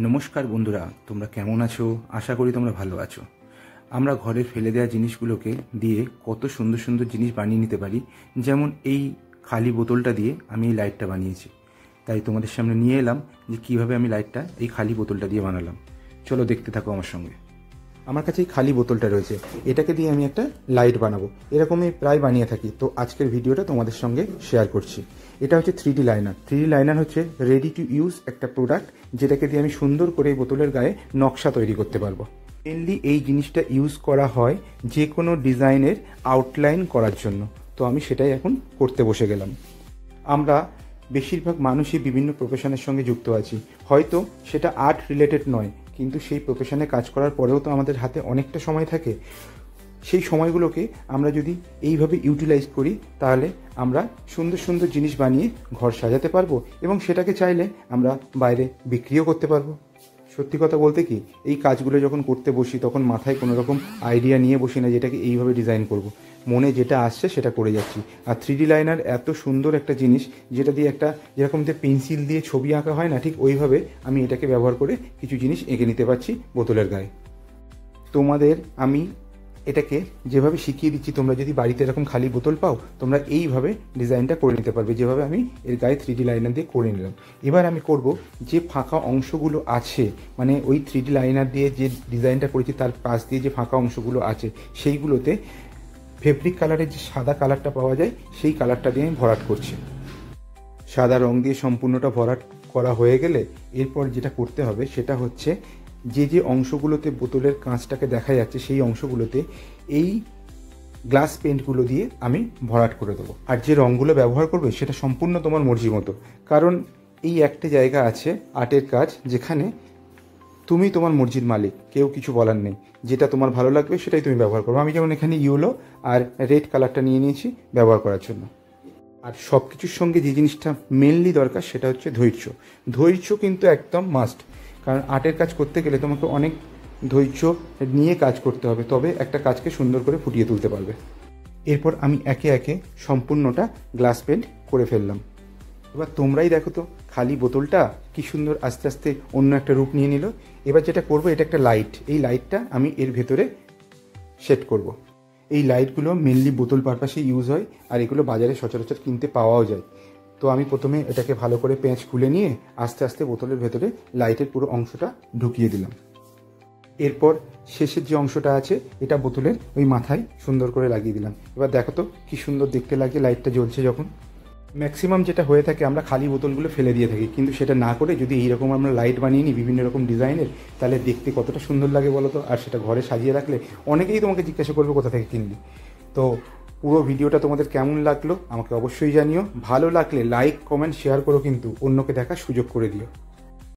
নমস্কার বন্ধুরা, তোমরা কেমন আছো? আশা করি তোমরা ভালো আছো। আমরা ঘরে ফেলে দেওয়া জিনিসগুলোকে দিয়ে কত সুন্দর সুন্দর জিনিস বানিয়ে নিতে পারি। যেমন এই খালি বোতলটা দিয়ে আমি এই লাইটটা বানিয়েছি, তাই তোমাদের সামনে নিয়ে এলাম যে কীভাবে আমি লাইটটা এই খালি বোতলটা দিয়ে বানালাম। চলো দেখতে থাকো আমার সঙ্গে। আমার কাছে এই খালি বোতলটা রয়েছে, এটাকে দিয়ে আমি একটা লাইট বানাবো। এরকমই প্রায় বানিয়ে থাকি, তো আজকের ভিডিওটা তোমাদের সঙ্গে শেয়ার করছি। এটা হচ্ছে 3D লাইনার। 3D লাইনার হচ্ছে রেডি টু ইউজ একটা প্রোডাক্ট, যেটাকে দিয়ে আমি সুন্দর করে এই বোতলের গায়ে নকশা তৈরি করতে পারবো। মেনলি এই জিনিসটা ইউজ করা হয় যে কোনো ডিজাইনের আউটলাইন করার জন্য, তো আমি সেটাই এখন করতে বসে গেলাম। আমরা বেশিরভাগ মানুষই বিভিন্ন প্রফেশনের সঙ্গে যুক্ত আছি, হয়তো সেটা আর্ট রিলেটেড নয়, কিন্তু সেই প্রফেশনে কাজ করার পরেও তো আমাদের হাতে অনেকটা সময় থাকে। সেই সময়গুলোকে আমরা যদি এইভাবে ইউটিলাইজ করি, তাহলে আমরা সুন্দর সুন্দর জিনিস বানিয়ে ঘর সাজাতে পারবো এবং সেটাকে চাইলে আমরা বাইরে বিক্রিও করতে পারবো। সত্যি কথা বলতে কি, এই কাজগুলো যখন করতে বসি তখন মাথায় কোনো রকম আইডিয়া নিয়ে বসি না যেটাকে এইভাবে ডিজাইন করব। মনে যেটা আসছে সেটা করে যাচ্ছি। আর 3D লাইনার এত সুন্দর একটা জিনিস, যেটা দিয়ে একটা যেরকম পেন্সিল দিয়ে ছবি আঁকা হয় না, ঠিক ওইভাবে আমি এটাকে ব্যবহার করে কিছু জিনিস এঁকে নিতে পারছি বোতলের গায়ে। তোমাদের আমি এটাকে যেভাবে শিখিয়ে দিচ্ছি, তোমরা যদি বাড়িতে এরকম খালি বোতল পাও, তোমরা এইভাবে ডিজাইনটা করে নিতে পারবে, যেভাবে আমি এর গায়ে 3D লাইনার দিয়ে করে নিলাম। এবার আমি করব যে ফাঁকা অংশগুলো আছে, মানে ওই 3D লাইনার দিয়ে যে ডিজাইনটা করেছি তার পাশ দিয়ে যে ফাঁকা অংশগুলো আছে, সেইগুলোতে ফেব্রিক কালারের যে সাদা কালারটা পাওয়া যায়, সেই কালারটা দিয়ে আমি ভরাট করছি। সাদা রং দিয়ে সম্পূর্ণটা ভরাট করা হয়ে গেলে এরপর যেটা করতে হবে সেটা হচ্ছে যে যে অংশগুলোতে বোতলের কাঁচটাকে দেখা যাচ্ছে, সেই অংশগুলোতে এই গ্লাস পেন্টগুলো দিয়ে আমি ভরাট করে দেবো। আর যে রঙগুলো ব্যবহার করবে সেটা সম্পূর্ণ তোমার মর্জি মতো, কারণ এই একটা জায়গা আছে আর্টের কাজ, যেখানে তুমি তোমার মর্জির মালিক, কেউ কিছু বলার নেই। যেটা তোমার ভালো লাগবে সেটাই তুমি ব্যবহার করবে। আমি যেমন এখানে ইয়েলো আর রেড কালারটা নিয়ে নিয়েছি ব্যবহার করার জন্য। আর সব কিছুর সঙ্গে যে জিনিসটা মেনলি দরকার সেটা হচ্ছে ধৈর্য। ধৈর্য কিন্তু একদম মাস্ট, কারণ আর্টের কাজ করতে গেলে তোমাকে অনেক ধৈর্য নিয়ে কাজ করতে হবে, তবে একটা কাজকে সুন্দর করে ফুটিয়ে তুলতে পারবে। এরপর আমি একে একে সম্পূর্ণটা গ্লাস পেন্ট করে ফেললাম। এবার তোমরাই দেখো তো, খালি বোতলটা কি সুন্দর আস্তে আস্তে অন্য একটা রূপ নিয়ে নিল। এবার যেটা করবো, এটা একটা লাইট, এই লাইটটা আমি এর ভেতরে সেট করব। এই লাইটগুলো মেনলি বোতল পারপাসে ইউজ হয়, আর এগুলো বাজারে সচরাচর কিনতে পাওয়াও যায়। তো আমি প্রথমে এটাকে ভালো করে পেঁচ খুলে নিয়ে আস্তে আস্তে বোতলের ভেতরে লাইটের পুরো অংশটা ঢুকিয়ে দিলাম। এরপর শেষের যে অংশটা আছে, এটা বোতলের ওই মাথায় সুন্দর করে লাগিয়ে দিলাম। এবার দেখো তো কি সুন্দর দেখতে লাগে লাইটটা জ্বলছে যখন। ম্যাক্সিমাম যেটা হয়ে থাকে, আমরা খালি বোতলগুলো ফেলে দিয়ে থাকি, কিন্তু সেটা না করে যদি এইরকম আমরা লাইট বানিয়ে নিই বিভিন্ন রকম ডিজাইনের, তাহলে দেখতে কতটা সুন্দর লাগে বলো তো। আর সেটা ঘরে সাজিয়ে রাখলে অনেকেই তোমাকে জিজ্ঞাসা করবে কোথা থেকে কিনলি। তো পুরো ভিডিওটা তোমাদের কেমন লাগলো আমাকে অবশ্যই জানিও। ভালো লাগলে লাইক, কমেন্ট, শেয়ার করো, কিন্তু অন্যকে দেখার সুযোগ করে দিও।